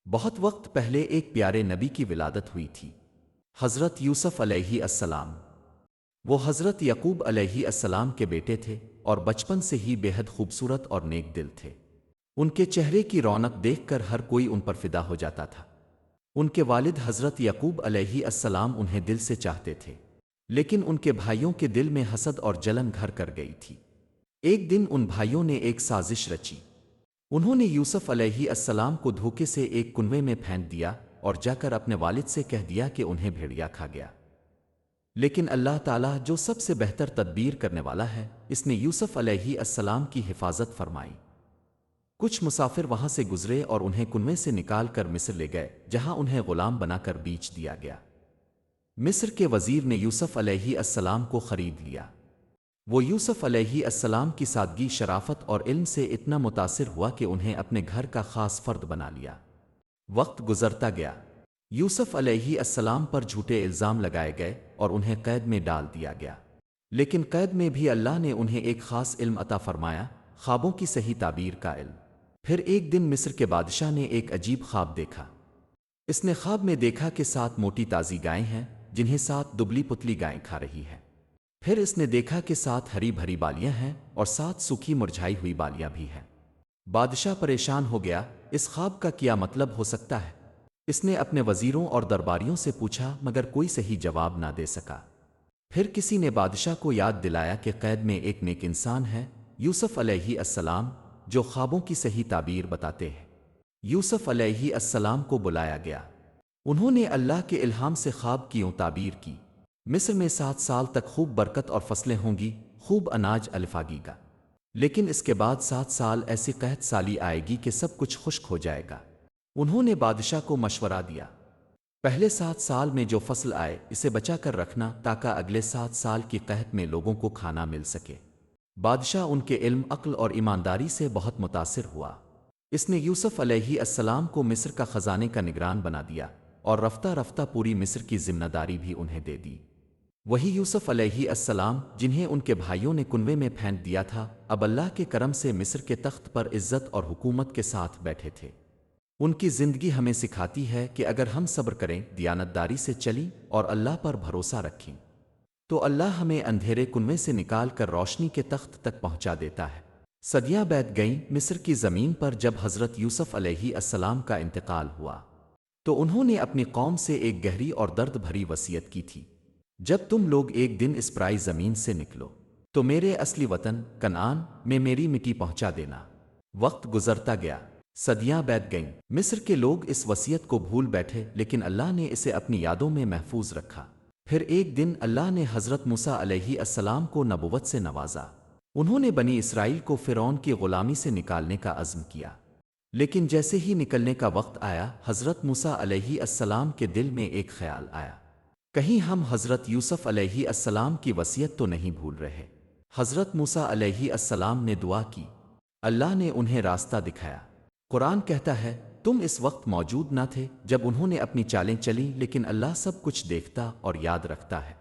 بہت وقت پہلے ایک پیارے نبی کی ولادت ہوئی تھی، حضرت یوسف علیہ السلام۔ وہ حضرت یعقوب علیہ السلام کے بیٹے تھے اور بچپن سے ہی بے حد خوبصورت اور نیک دل تھے۔ ان کے چہرے کی رونق دیکھ کر ہر کوئی ان پر فدا ہو جاتا تھا۔ ان کے والد حضرت یعقوب علیہ السلام انہیں دل سے چاہتے تھے، لیکن ان کے بھائیوں کے دل میں حسد اور جلن گھر کر گئی تھی۔ ایک دن ان بھائیوں نے ایک سازش رچی۔ انہوں نے یوسف علیہ السلام کو دھوکے سے ایک کنویں میں پھینک دیا اور جا کر اپنے والد سے کہہ دیا کہ انہیں بھیڑیا کھا گیا۔ لیکن اللہ تعالیٰ جو سب سے بہتر تدبیر کرنے والا ہے، اس نے یوسف علیہ السلام کی حفاظت فرمائی۔ کچھ مسافر وہاں سے گزرے اور انہیں کنویں سے نکال کر مصر لے گئے، جہاں انہیں غلام بنا کر بیچ دیا گیا۔ مصر کے وزیر نے یوسف علیہ السلام کو خرید لیا۔ وہ یوسف علیہ السلام کی سادگی، شرافت اور علم سے اتنا متاثر ہوا کہ انہیں اپنے گھر کا خاص فرد بنا لیا۔ وقت گزرتا گیا، یوسف علیہ السلام پر جھوٹے الزام لگائے گئے اور انہیں قید میں ڈال دیا گیا۔ لیکن قید میں بھی اللہ نے انہیں ایک خاص علم عطا فرمایا، خوابوں کی صحیح تعبیر کا علم۔ پھر ایک دن مصر کے بادشاہ نے ایک عجیب خواب دیکھا۔ اس نے خواب میں دیکھا کہ 7 موٹی تازی گائیں ہیں، جنہیں 7 دبلی پتلی گائیں کھا رہی ہیں۔ پھر اس نے دیکھا کہ 7 ہری بھری بالیاں ہیں اور 7 سوکھی مرجھائی ہوئی بالیاں بھی ہیں۔ بادشاہ پریشان ہو گیا، اس خواب کا کیا مطلب ہو سکتا ہے؟ اس نے اپنے وزیروں اور درباریوں سے پوچھا، مگر کوئی صحیح جواب نہ دے سکا۔ پھر کسی نے بادشاہ کو یاد دلایا کہ قید میں ایک نیک انسان ہے، یوسف علیہ السلام، جو خوابوں کی صحیح تعبیر بتاتے ہیں۔ یوسف علیہ السلام کو بلایا گیا۔ انہوں نے اللہ کے الہام سے خواب کی تعبیر کی۔ مصر میں 7 سال تک خوب برکت اور فصلیں ہوں گی، خوب اناج الفاگی گا۔ لیکن اس کے بعد 7 سال ایسی قحط سالی آئے گی کہ سب کچھ خشک ہو جائے گا۔ انہوں نے بادشاہ کو مشورہ دیا، پہلے 7 سال میں جو فصل آئے اسے بچا کر رکھنا، تاکہ اگلے 7 سال کی قحط میں لوگوں کو کھانا مل سکے۔ بادشاہ ان کے علم، عقل اور ایمانداری سے بہت متاثر ہوا۔ اس نے یوسف علیہ السلام کو مصر کا خزانے کا نگران بنا دیا اور رفتہ رفتہ پوری مصر کی ذمہ داری بھی انہیں دے دی۔ وہی یوسف علیہ السلام جنہیں ان کے بھائیوں نے کنویں میں پھینک دیا تھا، اب اللہ کے کرم سے مصر کے تخت پر عزت اور حکومت کے ساتھ بیٹھے تھے۔ ان کی زندگی ہمیں سکھاتی ہے کہ اگر ہم صبر کریں، دیانتداری سے چلیں اور اللہ پر بھروسہ رکھیں، تو اللہ ہمیں اندھیرے کنویں سے نکال کر روشنی کے تخت تک پہنچا دیتا ہے۔ صدیاں بیت گئیں مصر کی زمین پر۔ جب حضرت یوسف علیہ السلام کا انتقال ہوا تو انہوں نے اپنی قوم سے ایک گہری اور درد بھری وصیت کی تھی، جب تم لوگ ایک دن اس پرائی زمین سے نکلو تو میرے اصلی وطن کنعان میں میری مٹی پہنچا دینا۔ وقت گزرتا گیا، صدیاں بیت گئیں، مصر کے لوگ اس وصیت کو بھول بیٹھے، لیکن اللہ نے اسے اپنی یادوں میں محفوظ رکھا۔ پھر ایک دن اللہ نے حضرت موسیٰ علیہ السلام کو نبوت سے نوازا۔ انہوں نے بنی اسرائیل کو فرعون کی غلامی سے نکالنے کا عزم کیا۔ لیکن جیسے ہی نکلنے کا وقت آیا، حضرت موسیٰ علیہ السلام کے دل میں ایک خیال آیا، کہیں ہم حضرت یوسف علیہ السلام کی وصیت تو نہیں بھول رہے۔ حضرت موسیٰ علیہ السلام نے دعا کی، اللہ نے انہیں راستہ دکھایا۔ قرآن کہتا ہے، تم اس وقت موجود نہ تھے جب انہوں نے اپنی چالیں چلیں، لیکن اللہ سب کچھ دیکھتا اور یاد رکھتا ہے۔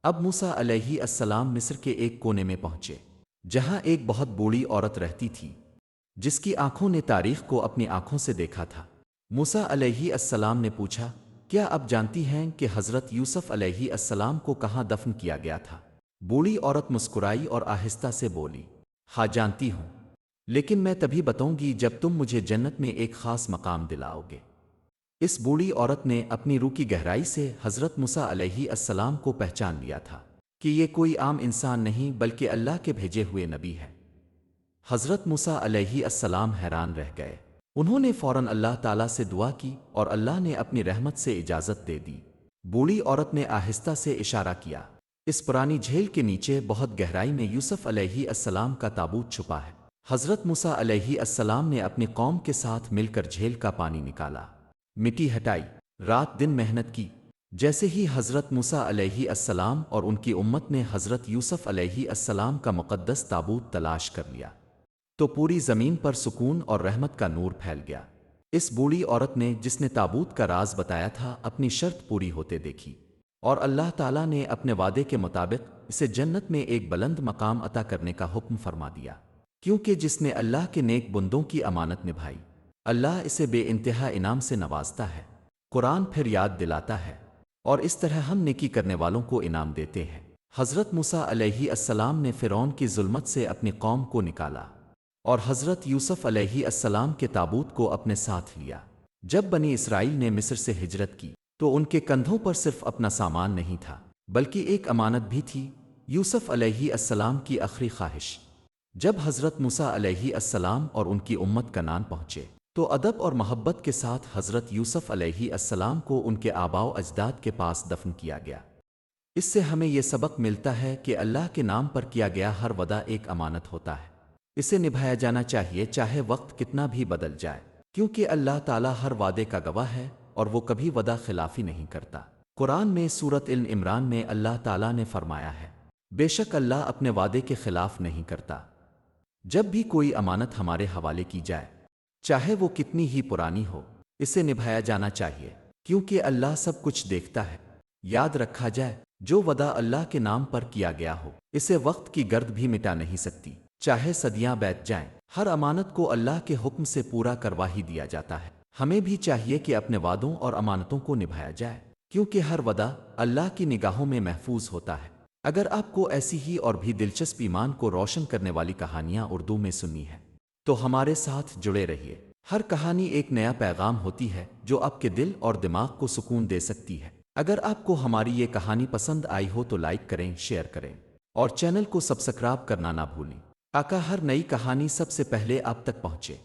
اب موسیٰ علیہ السلام مصر کے ایک کونے میں پہنچے، جہاں ایک بہت بوڑھی عورت رہتی تھی، جس کی آنکھوں نے تاریخ کو اپنی آنکھوں سے دیکھا تھا۔ موسیٰ علیہ السلام نے پوچھا، کیا اب جانتی ہیں کہ حضرت یوسف علیہ السلام کو کہاں دفن کیا گیا تھا؟ بوڑھی عورت مسکرائی اور آہستہ سے بولی، ہاں جانتی ہوں، لیکن میں تبھی بتاؤں گی جب تم مجھے جنت میں ایک خاص مقام دلاؤ گے۔ اس بوڑھی عورت نے اپنی روح کی گہرائی سے حضرت موسیٰ علیہ السلام کو پہچان لیا تھا کہ یہ کوئی عام انسان نہیں بلکہ اللہ کے بھیجے ہوئے نبی ہے۔ حضرت موسیٰ علیہ السلام حیران رہ گئے۔ انہوں نے فوراً اللہ تعالیٰ سے دعا کی اور اللہ نے اپنی رحمت سے اجازت دے دی۔ بوڑھی عورت نے آہستہ سے اشارہ کیا، اس پرانی جھیل کے نیچے بہت گہرائی میں یوسف علیہ السلام کا تابوت چھپا ہے۔ حضرت موسیٰ علیہ السلام نے اپنی قوم کے ساتھ مل کر جھیل کا پانی نکالا، مٹی ہٹائی، رات دن محنت کی۔ جیسے ہی حضرت موسیٰ علیہ السلام اور ان کی امت نے حضرت یوسف علیہ السلام کا مقدس تابوت تلاش کر لیا تو پوری زمین پر سکون اور رحمت کا نور پھیل گیا۔ اس بوڑھی عورت نے، جس نے تابوت کا راز بتایا تھا، اپنی شرط پوری ہوتے دیکھی، اور اللہ تعالیٰ نے اپنے وعدے کے مطابق اسے جنت میں ایک بلند مقام عطا کرنے کا حکم فرما دیا، کیونکہ جس نے اللہ کے نیک بندوں کی امانت نبھائی، اللہ اسے بے انتہا انعام سے نوازتا ہے۔ قرآن پھر یاد دلاتا ہے، اور اس طرح ہم نیکی کرنے والوں کو انعام دیتے ہیں۔ حضرت موسیٰ علیہ السلام نے فرعون کی ظلمت سے اپنی قوم کو نکالا، اور حضرت یوسف علیہ السلام کے تابوت کو اپنے ساتھ لیا۔ جب بنی اسرائیل نے مصر سے ہجرت کی تو ان کے کندھوں پر صرف اپنا سامان نہیں تھا بلکہ ایک امانت بھی تھی، یوسف علیہ السلام کی آخری خواہش۔ جب حضرت موسیٰ علیہ السلام اور ان کی امت کنعان پہنچے تو ادب اور محبت کے ساتھ حضرت یوسف علیہ السلام کو ان کے آباء و اجداد کے پاس دفن کیا گیا۔ اس سے ہمیں یہ سبق ملتا ہے کہ اللہ کے نام پر کیا گیا ہر وعدہ ایک امانت ہوتا ہے، اسے نبھایا جانا چاہیے چاہے وقت کتنا بھی بدل جائے، کیونکہ اللہ تعالیٰ ہر وعدے کا گواہ ہے اور وہ کبھی وعدہ خلافی نہیں کرتا۔ قرآن میں سورۃ عمران میں اللہ تعالیٰ نے فرمایا ہے، بے شک اللہ اپنے وعدے کے خلاف نہیں کرتا۔ جب بھی کوئی امانت ہمارے حوالے کی جائے، چاہے وہ کتنی ہی پرانی ہو، اسے نبھایا جانا چاہیے، کیونکہ اللہ سب کچھ دیکھتا ہے۔ یاد رکھا جائے، جو وعدہ اللہ کے نام پر کیا گیا ہو اسے وقت کی گرد بھی مٹا نہیں سکتی، چاہے صدیاں بیت جائیں۔ ہر امانت کو اللہ کے حکم سے پورا کروا ہی دیا جاتا ہے۔ ہمیں بھی چاہیے کہ اپنے وعدوں اور امانتوں کو نبھایا جائے، کیونکہ ہر وعدہ اللہ کی نگاہوں میں محفوظ ہوتا ہے۔ اگر آپ کو ایسی ہی اور بھی دلچسپ ایمان کو روشن کرنے والی کہانیاں اردو میں سننی ہے تو ہمارے ساتھ جڑے رہیے۔ ہر کہانی ایک نیا پیغام ہوتی ہے جو آپ کے دل اور دماغ کو سکون دے سکتی ہے۔ اگر آپ کو ہماری یہ کہانی پسند آئی ہو تو لائک کریں، شیئر کریں اور چینل کو سبسکرائب کرنا نہ بھولیں، تاکہ ہر نئی کہانی سب سے پہلے آپ تک پہنچے۔